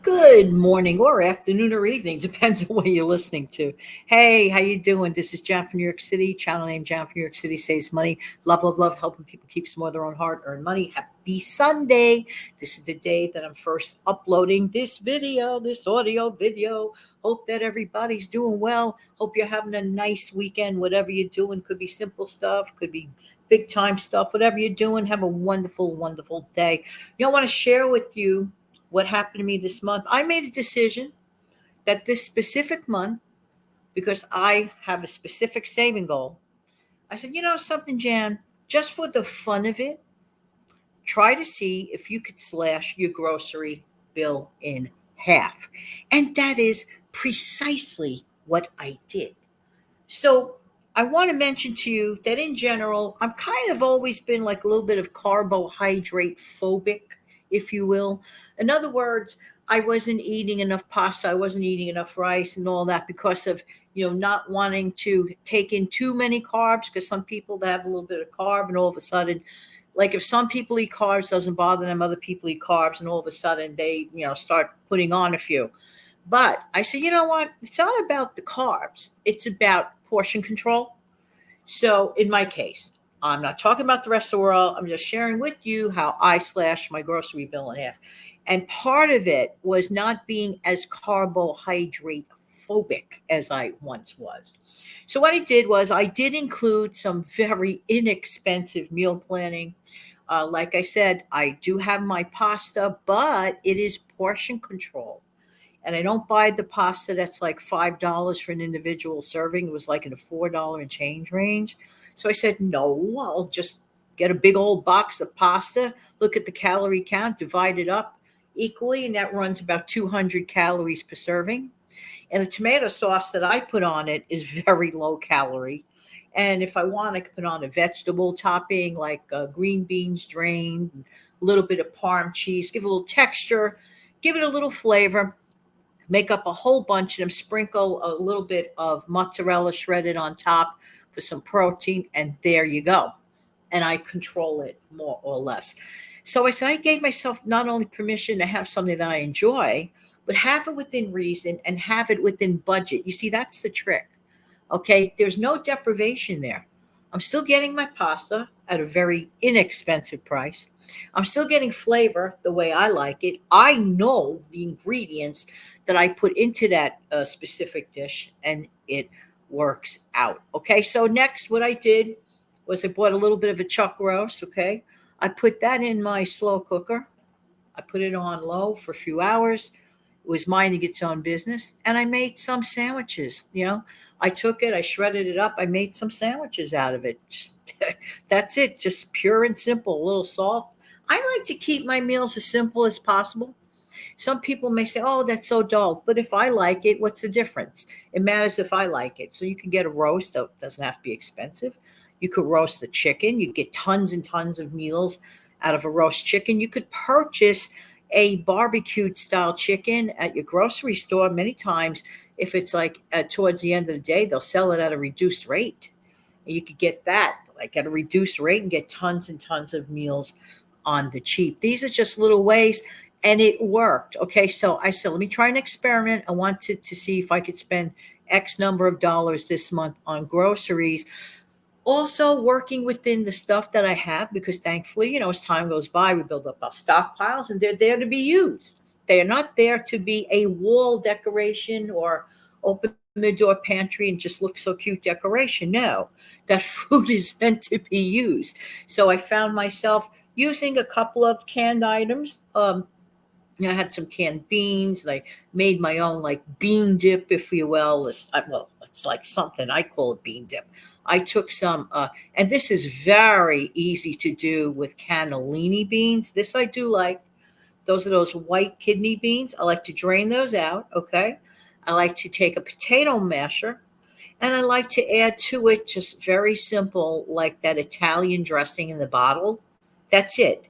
Good morning or afternoon or evening, depends on what you're listening to. Hey, how you doing? This is Jan from New York City, channel name Jan from New York City Saves Money. Love, love, love, helping people keep some of their own heart, earn money. Happy Sunday. This is the day that I'm first uploading this video, this audio video. Hope that everybody's doing well. Hope you're having a nice weekend, whatever you're doing. Could be simple stuff, could be big time stuff, whatever you're doing. Have a wonderful, wonderful day. I want to share with you what happened to me this month. I made a decision that this specific month, because I have a specific saving goal, I said, something, Jan, just for the fun of it, try to see if you could slash your grocery bill in half. And that is precisely what I did. So I want to mention to you that in general, I'm kind of always been like a little bit of carbohydrate phobic, if you will. In other words, I wasn't eating enough pasta, I wasn't eating enough rice and all that because of, not wanting to take in too many carbs, because some people that have a little bit of carb and all of a sudden, like if some people eat carbs, doesn't bother them, other people eat carbs and all of a sudden they, start putting on a few. But I said, you know what? It's not about the carbs. It's about portion control. So in my case, I'm not talking about the rest of the world. I'm just sharing with you how I slashed my grocery bill in half. And part of it was not being as carbohydrate phobic as I once was. So what I did was I did include some very inexpensive meal planning. Like I said, I do have my pasta, but it is portion control, and I don't buy the pasta that's like $5 for an individual serving. It was like in the $4 and change range. So I said, no, I'll just get a big old box of pasta, look at the calorie count, divide it up equally, and that runs about 200 calories per serving. And the tomato sauce that I put on it is very low calorie. And if I want, I could put on a vegetable topping like green beans drained, a little bit of parm cheese, give it a little texture, give it a little flavor, make up a whole bunch of them, sprinkle a little bit of mozzarella shredded on top for some protein, and there you go. And I control it more or less. So I said I gave myself not only permission to have something that I enjoy, but have it within reason and have it within budget. You see, that's the trick. Okay, there's no deprivation there. I'm still getting my pasta at a very inexpensive price. I'm still getting flavor the way I like it. I know the ingredients that I put into that specific dish, and it works out. Okay, so next, what I did was I bought a little bit of a chuck roast. Okay, I put that in my slow cooker. I put it on low for a few hours. It was minding its own business, and I made some sandwiches. I took it, I shredded it up, I made some sandwiches out of it. Just that's it, just pure and simple. A little salt. I like to keep my meals as simple as possible. Some people may say, "Oh, that's so dull," but if I like it, what's the difference? It matters if I like it. So you can get a roast that doesn't have to be expensive. You could roast the chicken. You get tons and tons of meals out of a roast chicken. You could purchase a barbecued style chicken at your grocery store. Many times, if it's like towards the end of the day, they'll sell it at a reduced rate. And you could get that like at a reduced rate and get tons and tons of meals on the cheap. These are just little ways, and it worked. Okay, so I said, let me try an experiment. I wanted to see if I could spend X number of dollars this month on groceries, also working within the stuff that I have, because thankfully, as time goes by, we build up our stockpiles and they're there to be used. They are not there to be a wall decoration or open the door pantry and just look so cute decoration. No, that food is meant to be used. So I found myself using a couple of canned items. I had some canned beans, and I made my own like bean dip, if you will. It's like something I call it bean dip. I took some, and this is very easy to do with cannellini beans. This I do like. Those are those white kidney beans. I like to drain those out. Okay. I like to take a potato masher, and I like to add to it just very simple, like that Italian dressing in the bottle. That's it.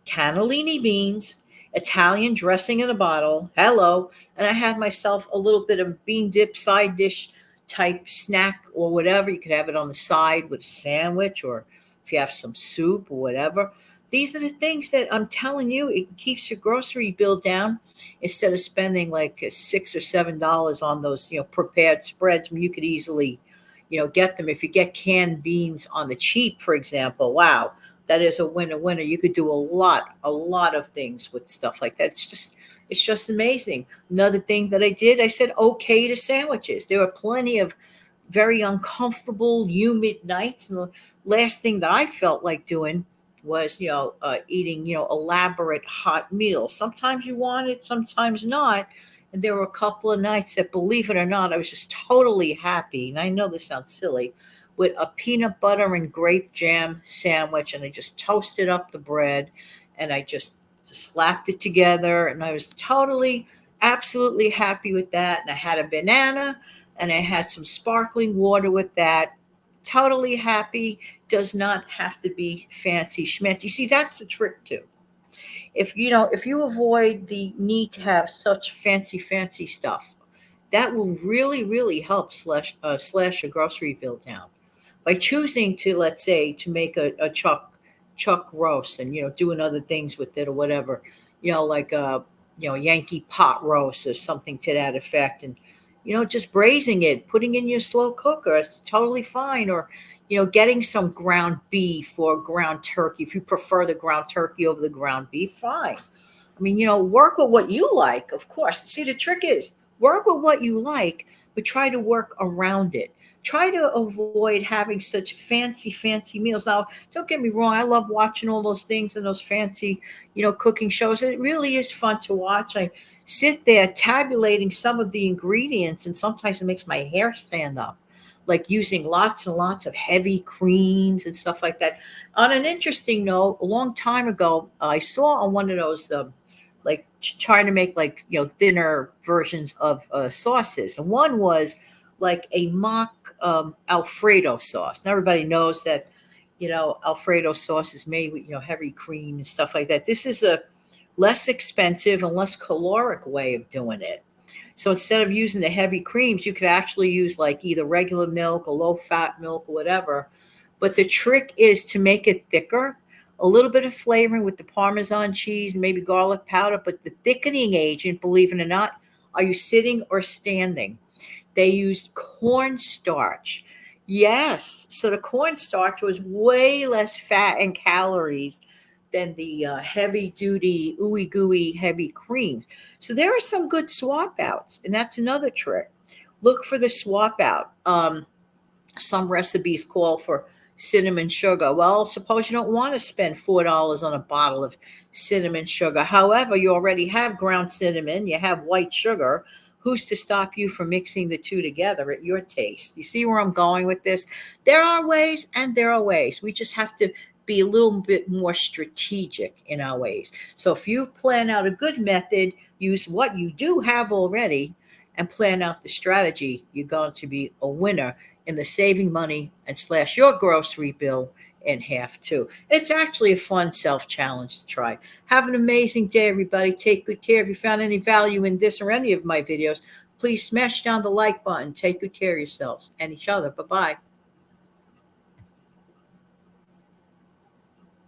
Cannellini beans, Italian dressing in a bottle. Hello. And I have myself a little bit of bean dip side dish type snack or whatever. You could have it on the side with a sandwich, or if you have some soup or whatever. These are the things that I'm telling you, it keeps your grocery bill down instead of spending like $6 or $7 on those, prepared spreads when you could easily, get them. If you get canned beans on the cheap, for example, wow, that is a winner. You could do a lot of things with stuff like that. It's just amazing. Another thing that I did, I said okay to sandwiches. There are plenty of very uncomfortable, humid nights. And the last thing that I felt like doing was, eating, elaborate hot meals. Sometimes you want it, sometimes not. And there were a couple of nights that, believe it or not, I was just totally happy. And I know this sounds silly, with a peanut butter and grape jam sandwich. And I just toasted up the bread and I just slapped it together. And I was totally, absolutely happy with that. And I had a banana and I had some sparkling water with that. Totally happy. Does not have to be fancy schmancy. You see, that's the trick too. If you avoid the need to have such fancy stuff, that will really, really help slash your grocery bill down by choosing to, let's say, to make a chuck roast and doing other things with it or whatever, like a Yankee pot roast or something to that effect, and just braising it, putting in your slow cooker, it's totally fine. Or getting some ground beef or ground turkey, if you prefer the ground turkey over the ground beef, fine. I mean, work with what you like, of course. See, the trick is work with what you like, but try to work around it. Try to avoid having such fancy meals. Now, don't get me wrong. I love watching all those things and those fancy, cooking shows. It really is fun to watch. I sit there tabulating some of the ingredients, and sometimes it makes my hair stand up, like using lots and lots of heavy creams and stuff like that. On an interesting note, a long time ago, I saw on one of those, like trying to make like thinner versions of sauces, and one was like a mock Alfredo sauce. Now everybody knows that Alfredo sauce is made with heavy cream and stuff like that. This is a less expensive and less caloric way of doing it. So instead of using the heavy creams, you could actually use like either regular milk or low fat milk or whatever. But the trick is to make it thicker, a little bit of flavoring with the Parmesan cheese and maybe garlic powder. But the thickening agent, believe it or not, are you sitting or standing? They used cornstarch. Yes. So the cornstarch was way less fat and calories than the heavy duty, ooey gooey heavy creams. So there are some good swap outs. And that's another trick. Look for the swap out. Some recipes call for cinnamon sugar. Well, suppose you don't want to spend $4 on a bottle of cinnamon sugar. However, you already have ground cinnamon, you have white sugar. Who's to stop you from mixing the two together at your taste? You see where I'm going with this? There are ways and there are ways. We just have to be a little bit more strategic in our ways. So if you plan out a good method, use what you do have already, and plan out the strategy, you're going to be a winner in the saving money and slash your grocery bill in half too. It's actually a fun self-challenge to try. Have an amazing day, everybody. Take good care. If you found any value in this or any of my videos, please smash down the like button. Take good care of yourselves and each other. Bye-bye.